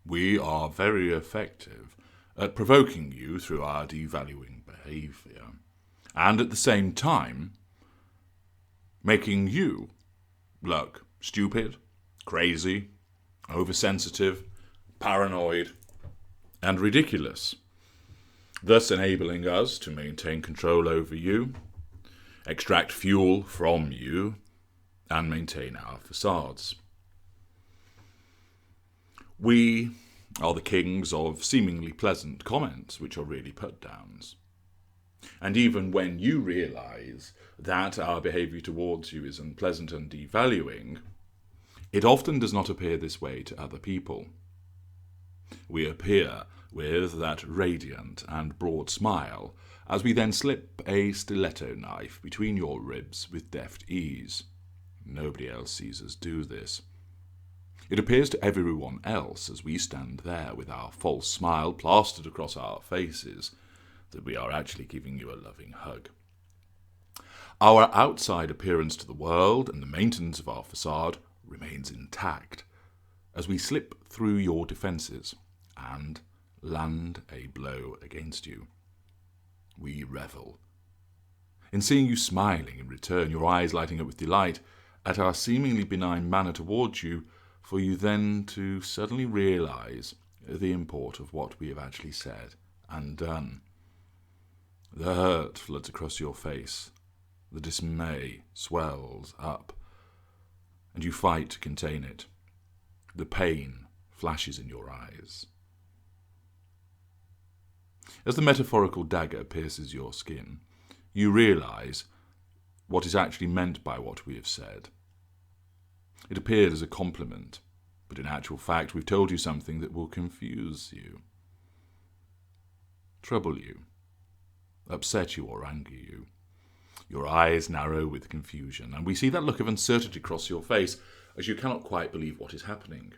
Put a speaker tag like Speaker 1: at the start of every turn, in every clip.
Speaker 1: We are very effective at provoking you through our devaluing behaviour, and at the same time making you look stupid, crazy, oversensitive, paranoid, and ridiculous, thus enabling us to maintain control over you, extract fuel from you, and maintain our facades. We are the kings of seemingly pleasant comments, which are really put-downs. And even when you realise that our behaviour towards you is unpleasant and devaluing, it often does not appear this way to other people. We appear with that radiant and broad smile, as we then slip a stiletto knife between your ribs with deft ease. Nobody else sees us do this. It appears to everyone else, as we stand there with our false smile plastered across our faces, that we are actually giving you a loving hug. Our outside appearance to the world and the maintenance of our facade remains intact, as we slip through your defences and land a blow against you. We revel in seeing you smiling in return, your eyes lighting up with delight at our seemingly benign manner towards you, for you then to suddenly realise the import of what we have actually said and done. The hurt floods across your face, the dismay swells up, and you fight to contain it. The pain flashes in your eyes. As the metaphorical dagger pierces your skin, you realise what is actually meant by what we have said. It appeared as a compliment, but in actual fact we've told you something that will confuse you, trouble you, upset you or anger you. Your eyes narrow with confusion, and we see that look of uncertainty cross your face as you cannot quite believe what is happening.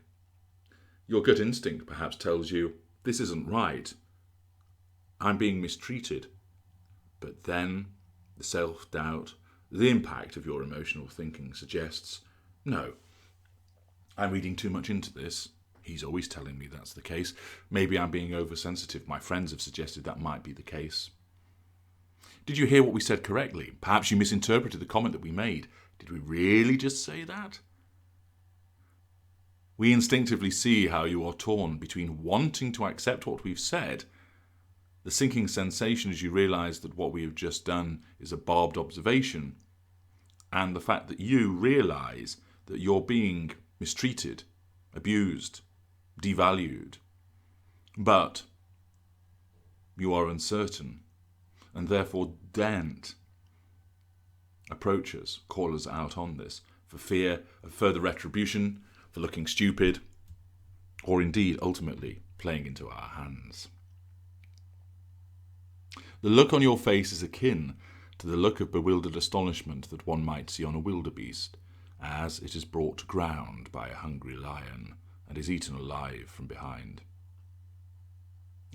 Speaker 1: Your gut instinct perhaps tells you, this isn't right, I'm being mistreated. But then the self-doubt, the impact of your emotional thinking suggests, no, I'm reading too much into this. He's always telling me that's the case. Maybe I'm being oversensitive. My friends have suggested that might be the case. Did you hear what we said correctly? Perhaps you misinterpreted the comment that we made. Did we really just say that? We instinctively see how you are torn between wanting to accept what we've said, the sinking sensation as you realise that what we have just done is a barbed observation, and the fact that you realise that you're being mistreated, abused, devalued. But you are uncertain, and therefore daren't approach us, call us out on this, for fear of further retribution, for looking stupid, or indeed, ultimately, playing into our hands. The look on your face is akin to the look of bewildered astonishment that one might see on a wildebeest, as it is brought to ground by a hungry lion and is eaten alive from behind.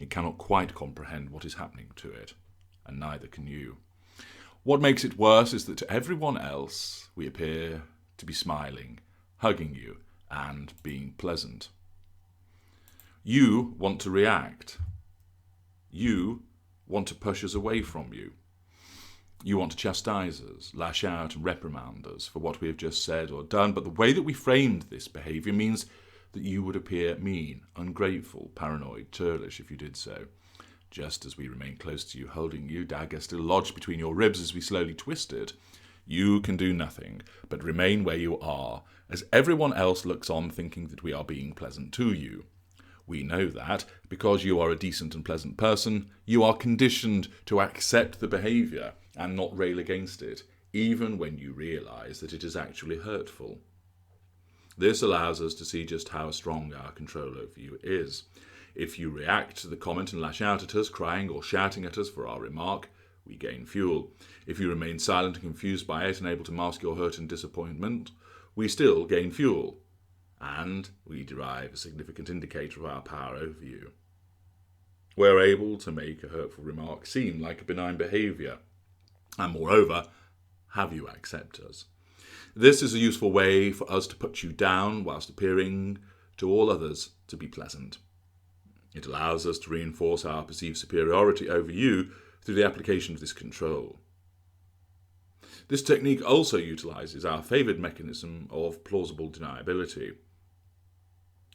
Speaker 1: It cannot quite comprehend what is happening to it, and neither can you. What makes it worse is that to everyone else we appear to be smiling, hugging you, and being pleasant. You want to react. You want to push us away from you. You want to chastise us, lash out and reprimand us for what we have just said or done, but the way that we framed this behaviour means that you would appear mean, ungrateful, paranoid, churlish if you did so. Just as we remain close to you, holding you, dagger still lodged between your ribs as we slowly twist it, you can do nothing but remain where you are, as everyone else looks on thinking that we are being pleasant to you. We know that, because you are a decent and pleasant person, you are conditioned to accept the behaviour and not rail against it, even when you realise that it is actually hurtful. This allows us to see just how strong our control over you is. If you react to the comment and lash out at us, crying or shouting at us for our remark, we gain fuel. If you remain silent and confused by it and able to mask your hurt and disappointment, we still gain fuel, and we derive a significant indicator of our power over you. We're able to make a hurtful remark seem like a benign behaviour, and moreover, have you accept us. This is a useful way for us to put you down whilst appearing to all others to be pleasant. It allows us to reinforce our perceived superiority over you through the application of this control. This technique also utilises our favoured mechanism of plausible deniability.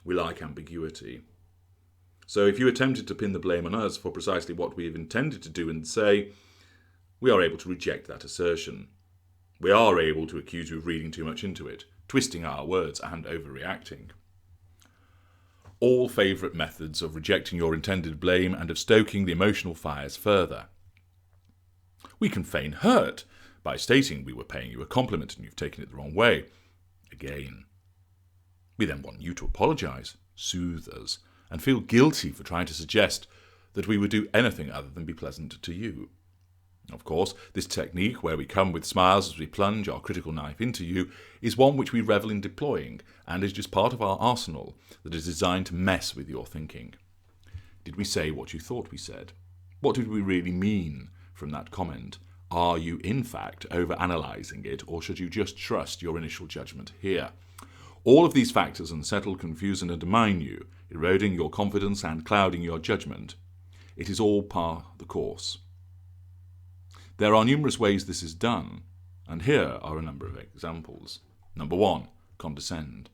Speaker 1: We like ambiguity. So if you attempted to pin the blame on us for precisely what we have intended to do and say, we are able to reject that assertion. We are able to accuse you of reading too much into it, twisting our words and overreacting. All favourite methods of rejecting your intended blame and of stoking the emotional fires further. We can feign hurt by stating we were paying you a compliment and you've taken it the wrong way. Again. We then want you to apologise, soothe us, and feel guilty for trying to suggest that we would do anything other than be pleasant to you. Of course, this technique, where we come with smiles as we plunge our critical knife into you, is one which we revel in deploying, and is just part of our arsenal that is designed to mess with your thinking. Did we say what you thought we said? What did we really mean from that comment? Are you, in fact, overanalyzing it, or should you just trust your initial judgment here? All of these factors unsettle, confuse, and undermine you, eroding your confidence and clouding your judgment. It is all par the course. There are numerous ways this is done, and here are a number of examples. Number 1, condescend.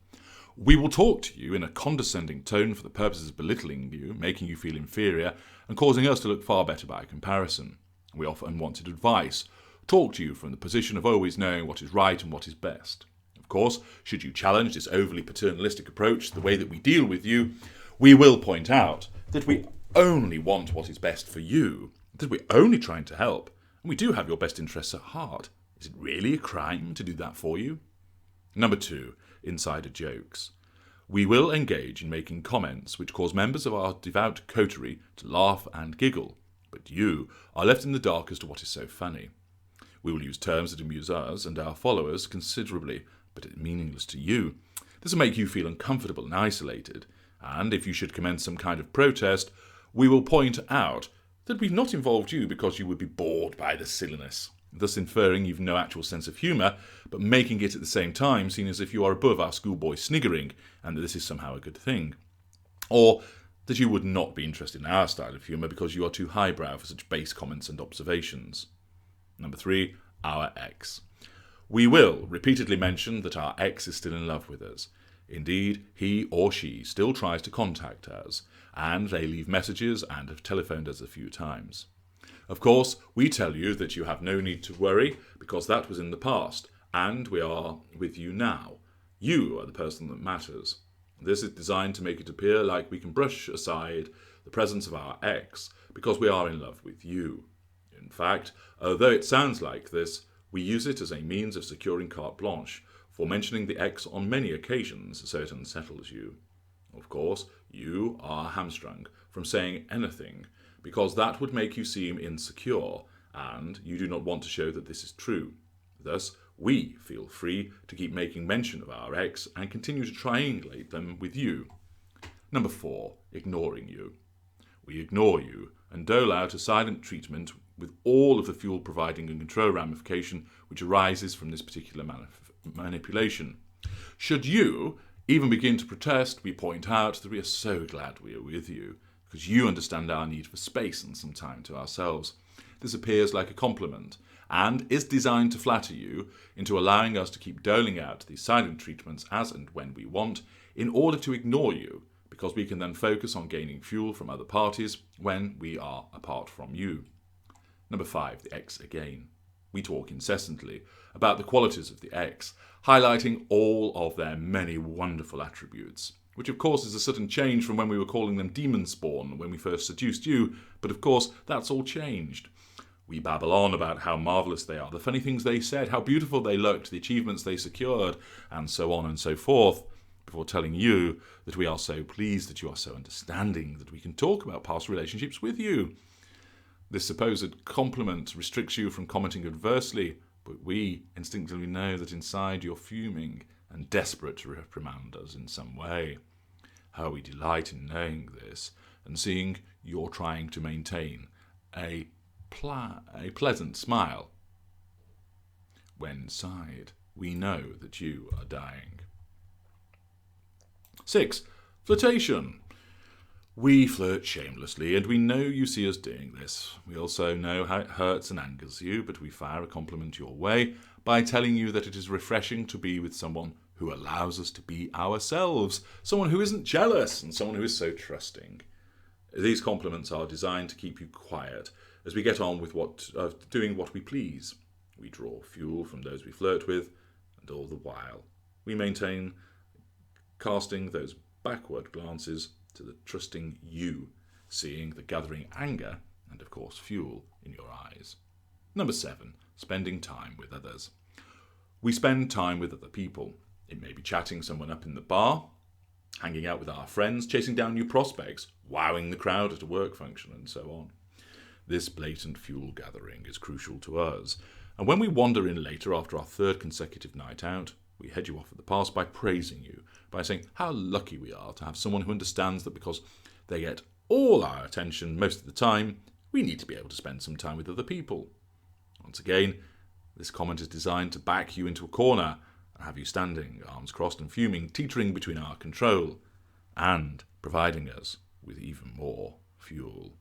Speaker 1: We will talk to you in a condescending tone for the purposes of belittling you, making you feel inferior, and causing us to look far better by comparison. We offer unwanted advice, talk to you from the position of always knowing what is right and what is best. Of course, should you challenge this overly paternalistic approach to the way that we deal with you, we will point out that we only want what is best for you, that we're only trying to help, and we do have your best interests at heart. Is it really a crime to do that for you? Number 2, insider jokes. We will engage in making comments which cause members of our devout coterie to laugh and giggle, but you are left in the dark as to what is so funny. We will use terms that amuse us and our followers considerably, but it's meaningless to you. This will make you feel uncomfortable and isolated, and if you should commence some kind of protest, we will point out that we've not involved you because you would be bored by the silliness, thus inferring you've no actual sense of humour, but making it at the same time seem as if you are above our schoolboy sniggering, and that this is somehow a good thing. Or that you would not be interested in our style of humour because you are too highbrow for such base comments and observations. Number 3, our ex. We will repeatedly mention that our ex is still in love with us. Indeed, he or she still tries to contact us, and they leave messages and have telephoned us a few times. Of course, we tell you that you have no need to worry, because that was in the past, and we are with you now. You are the person that matters. This is designed to make it appear like we can brush aside the presence of our ex, because we are in love with you. In fact, although it sounds like this, we use it as a means of securing carte blanche for mentioning the ex on many occasions, so it unsettles you. Of course, you are hamstrung from saying anything, because that would make you seem insecure, and you do not want to show that this is true. Thus, we feel free to keep making mention of our ex and continue to triangulate them with you. Number 4, ignoring you. We ignore you and dole out a silent treatment with all of the fuel providing and control ramification which arises from this particular manipulation. Should you even begin to protest, we point out that we are so glad we are with you, because you understand our need for space and some time to ourselves. This appears like a compliment, and is designed to flatter you into allowing us to keep doling out these silent treatments as and when we want, in order to ignore you, because we can then focus on gaining fuel from other parties when we are apart from you. Number 5, the ex again. We talk incessantly about the qualities of the ex, highlighting all of their many wonderful attributes, which of course is a sudden change from when we were calling them demon spawn when we first seduced you, but of course that's all changed. We babble on about how marvellous they are, the funny things they said, how beautiful they looked, the achievements they secured, and so on and so forth, before telling you that we are so pleased that you are so understanding that we can talk about past relationships with you. This supposed compliment restricts you from commenting adversely, but we instinctively know that inside you're fuming and desperate to reprimand us in some way. How we delight in knowing this and seeing you're trying to maintain a pleasant smile, when inside we know that you are dying. 6. Flirtation. We flirt shamelessly, and we know you see us doing this. We also know how it hurts and angers you, but we fire a compliment your way by telling you that it is refreshing to be with someone who allows us to be ourselves, someone who isn't jealous, and someone who is so trusting. These compliments are designed to keep you quiet as we get on with doing what we please. We draw fuel from those we flirt with, and all the while we maintain casting those backward glances to the trusting you, seeing the gathering anger and, of course, fuel in your eyes. Number 7, spending time with others. We spend time with other people. It may be chatting someone up in the bar, hanging out with our friends, chasing down new prospects, wowing the crowd at a work function, and so on. This blatant fuel gathering is crucial to us, and when we wander in later after our 3rd consecutive night out, we head you off at the pass by praising you, by saying how lucky we are to have someone who understands that because they get all our attention most of the time, we need to be able to spend some time with other people. Once again, this comment is designed to back you into a corner and have you standing, arms crossed and fuming, teetering between our control, and providing us with even more fuel.